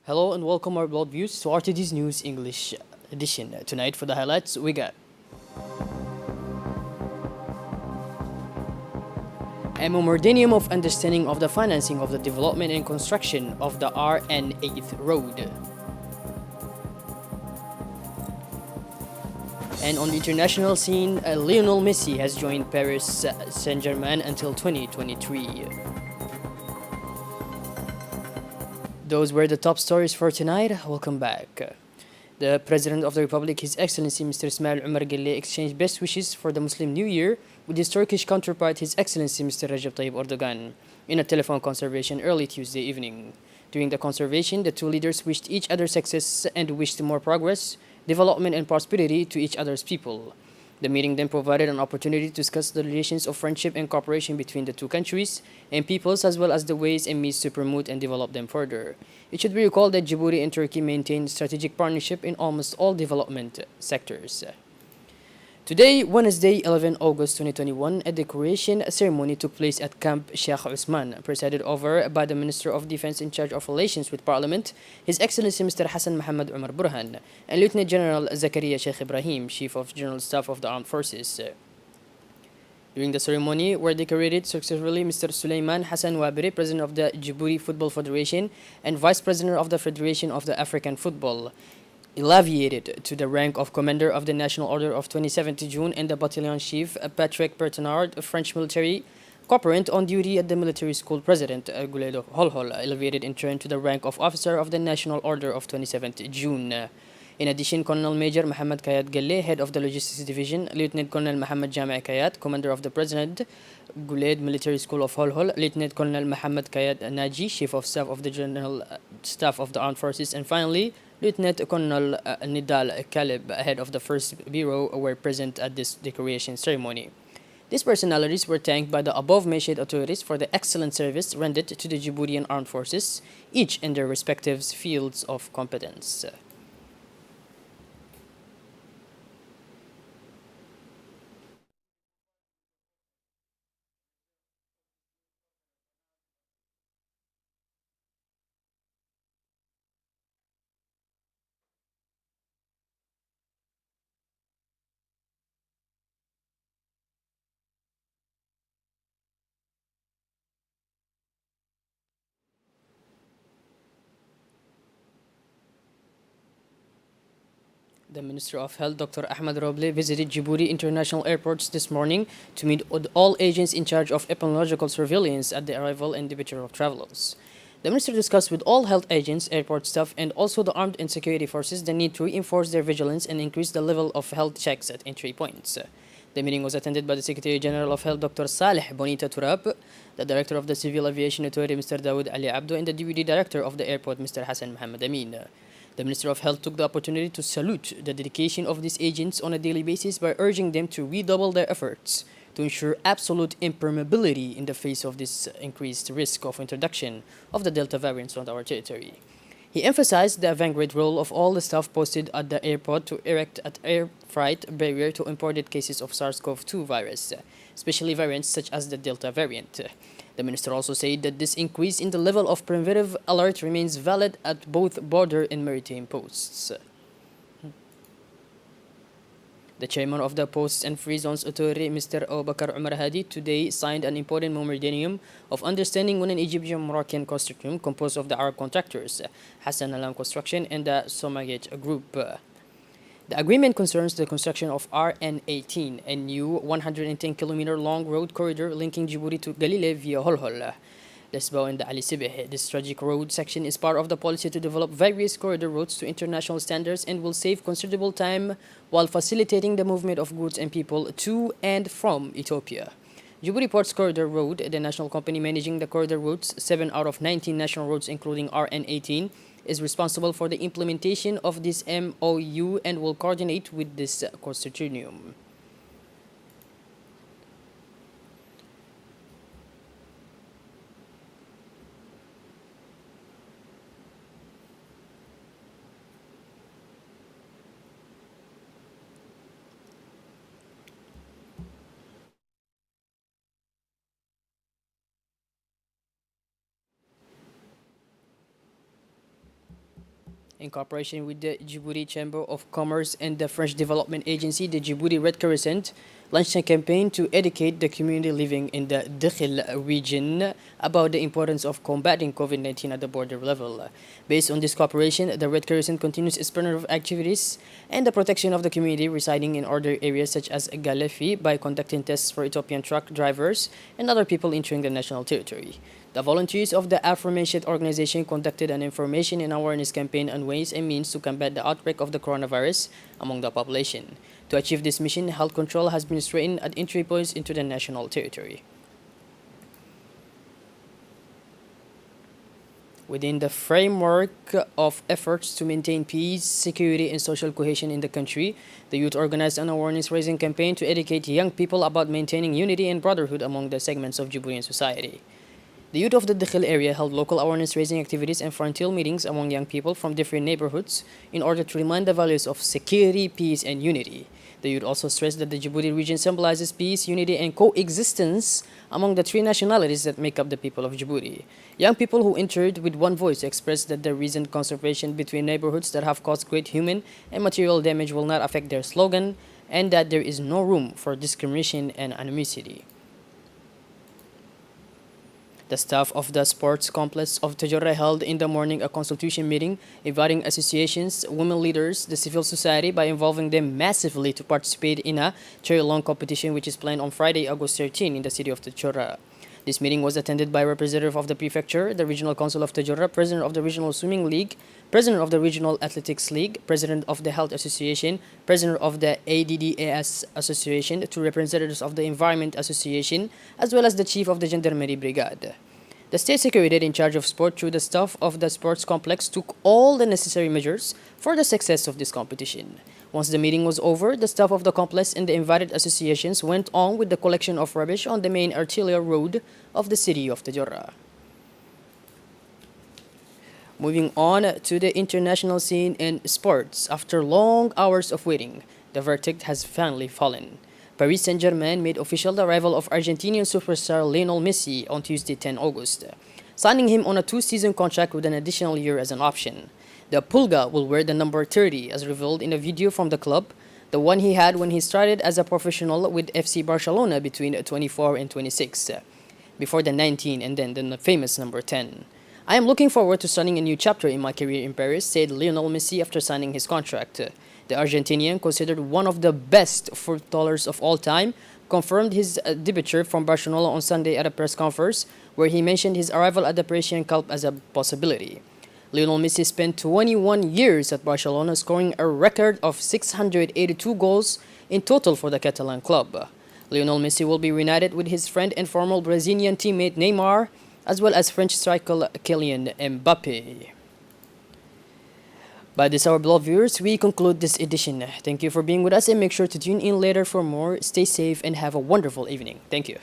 Hello and welcome our blood views to RTD's News English edition. Tonight for the highlights we got a memorandum of understanding of the financing of the development and construction of the RN 8th Road. And on the international scene, Lionel Messi has joined Paris Saint-Germain until 2023. Those were the top stories for tonight. Welcome back. The President of the Republic, His Excellency Mr. Ismail Omar Guelleh, exchanged best wishes for the Muslim New Year with his Turkish counterpart, His Excellency Mr. Recep Tayyip Erdogan, in a telephone conversation early Tuesday evening. During the conversation, the two leaders wished each other success and wished more progress, development, and prosperity to each other's people. The meeting then provided an opportunity to discuss the relations of friendship and cooperation between the two countries and peoples, as well as the ways and means to promote and develop them further. It should be recalled that Djibouti and Turkey maintain strategic partnership in almost all development sectors. Today, Wednesday, 11 August 2021, a decoration ceremony took place at Camp Sheikh Usman, presided over by the Minister of Defense in charge of relations with Parliament, His Excellency Mr. Hassan Mohammed Umar Burhan, and Lieutenant General Zakaria Sheikh Ibrahim, Chief of General Staff of the Armed Forces. During the ceremony were decorated successively Mr. Sulaiman Hassan Wabiri, President of the Djibouti Football Federation and Vice President of the Federation of the African Football, elevated to the rank of Commander of the National Order of 27th June, and the Battalion Chief Patrick Bertinard, a French military corporate on duty at the military school President Guledo Holhol, elevated in turn to the rank of Officer of the National Order of 27th June. In addition, Colonel Major Mohammed Kayat Galleh, Head of the Logistics Division, Lieutenant Colonel Mohammed Jami' Kayat, Commander of the President Guled Military School of Holhol, Lieutenant Colonel Mohammed Kayat Naji, Chief of Staff of the General Staff of the Armed Forces, and finally, Lieutenant Colonel Nidal Kalib, head of the First Bureau, were present at this decoration ceremony. These personalities were thanked by the above-mentioned authorities for the excellent service rendered to the Djiboutian Armed Forces, each in their respective fields of competence. The Minister of Health, Dr. Ahmed Roble, visited Djibouti International Airports this morning to meet with all agents in charge of epidemiological surveillance at the arrival and departure of travelers. The Minister discussed with all health agents, airport staff, and also the armed and security forces the need to reinforce their vigilance and increase the level of health checks at entry points. The meeting was attended by the Secretary General of Health, Dr. Saleh Bonita Turab, the Director of the Civil Aviation Authority, Mr. Dawood Ali Abdo, and the Deputy Director of the airport, Mr. Hassan Mohammed Amin. The Minister of Health took the opportunity to salute the dedication of these agents on a daily basis by urging them to redouble their efforts to ensure absolute impermeability in the face of this increased risk of introduction of the Delta variants on our territory. He emphasized the avant-garde role of all the staff posted at the airport to erect an air freight barrier to imported cases of SARS-CoV-2 virus, especially variants such as the Delta variant. The minister also said that this increase in the level of preventive alert remains valid at both border and maritime posts. The chairman of the Posts and Free Zones Authority, Mr. Obakar Umar Hadi, today signed an important memorandum of understanding with an Egyptian-Moroccan consortium composed of the Arab contractors, Hassan Alam Construction and the Somagate Group. The agreement concerns the construction of RN18, a new 110-kilometer long road corridor linking Djibouti to Galile via Holhol, Lesbos, and the Ali Sibeh. This strategic road section is part of the policy to develop various corridor roads to international standards and will save considerable time while facilitating the movement of goods and people to and from Ethiopia. Djibouti Ports Corridor Road, the national company managing the corridor routes, 7 out of 19 national roads including RN18, is responsible for the implementation of this MOU and will coordinate with this consortium. In cooperation with the Djibouti Chamber of Commerce and the French Development Agency, the Djibouti Red Crescent launched a campaign to educate the community living in the Dakhil region about the importance of combating COVID-19 at the border level. Based on this cooperation, the Red Crescent continues its partner of activities and the protection of the community residing in other areas such as Galefi by conducting tests for Ethiopian truck drivers and other people entering the national territory. The volunteers of the aforementioned organization conducted an information and awareness campaign on ways and means to combat the outbreak of the coronavirus among the population. To achieve this mission, health control has been strengthened at entry points into the national territory. Within the framework of efforts to maintain peace, security, and social cohesion in the country, the youth organized an awareness-raising campaign to educate young people about maintaining unity and brotherhood among the segments of Djiboutian society. The youth of the Dakhil area held local awareness-raising activities and frontier meetings among young people from different neighborhoods in order to remind the values of security, peace, and unity. The youth also stressed that the Djibouti region symbolizes peace, unity, and coexistence among the three nationalities that make up the people of Djibouti. Young people who entered with one voice expressed that the recent confrontation between neighborhoods that have caused great human and material damage will not affect their slogan, and that there is no room for discrimination and animosity. The staff of the sports complex of Tajorra held in the morning a consultation meeting inviting associations, women leaders, the civil society by involving them massively to participate in a triathlon competition which is planned on Friday, August 13 in the city of Tajorra. This meeting was attended by representative of the prefecture, the regional council of Tajorra, president of the regional swimming league, president of the regional athletics league, president of the health association, president of the ADDAS association, two representatives of the environment association, as well as the chief of the gendarmerie brigade. The state secretary in charge of sport through the staff of the sports complex took all the necessary measures for the success of this competition. Once the meeting was over, the staff of the complex and the invited associations went on with the collection of rubbish on the main arterial road of the city of Tajorra. Moving on to the international scene in sports, after long hours of waiting, the verdict has finally fallen. Paris Saint-Germain made official the arrival of Argentinian superstar Lionel Messi on Tuesday, 10 August, signing him on a two-season contract with an additional year as an option. The Pulga will wear the number 30, as revealed in a video from the club, the one he had when he started as a professional with FC Barcelona between 24 and 26, before the 19 and then the famous number 10. I am looking forward to starting a new chapter in my career in Paris, said Lionel Messi after signing his contract. The Argentinian, considered one of the best footballers of all time, confirmed his departure from Barcelona on Sunday at a press conference, where he mentioned his arrival at the Parisian club as a possibility. Lionel Messi spent 21 years at Barcelona, scoring a record of 682 goals in total for the Catalan club. Lionel Messi will be reunited with his friend and former Brazilian teammate Neymar, as well as French striker Kylian Mbappe. By this, our beloved viewers, we conclude this edition. Thank you for being with us and make sure to tune in later for more. Stay safe and have a wonderful evening. Thank you.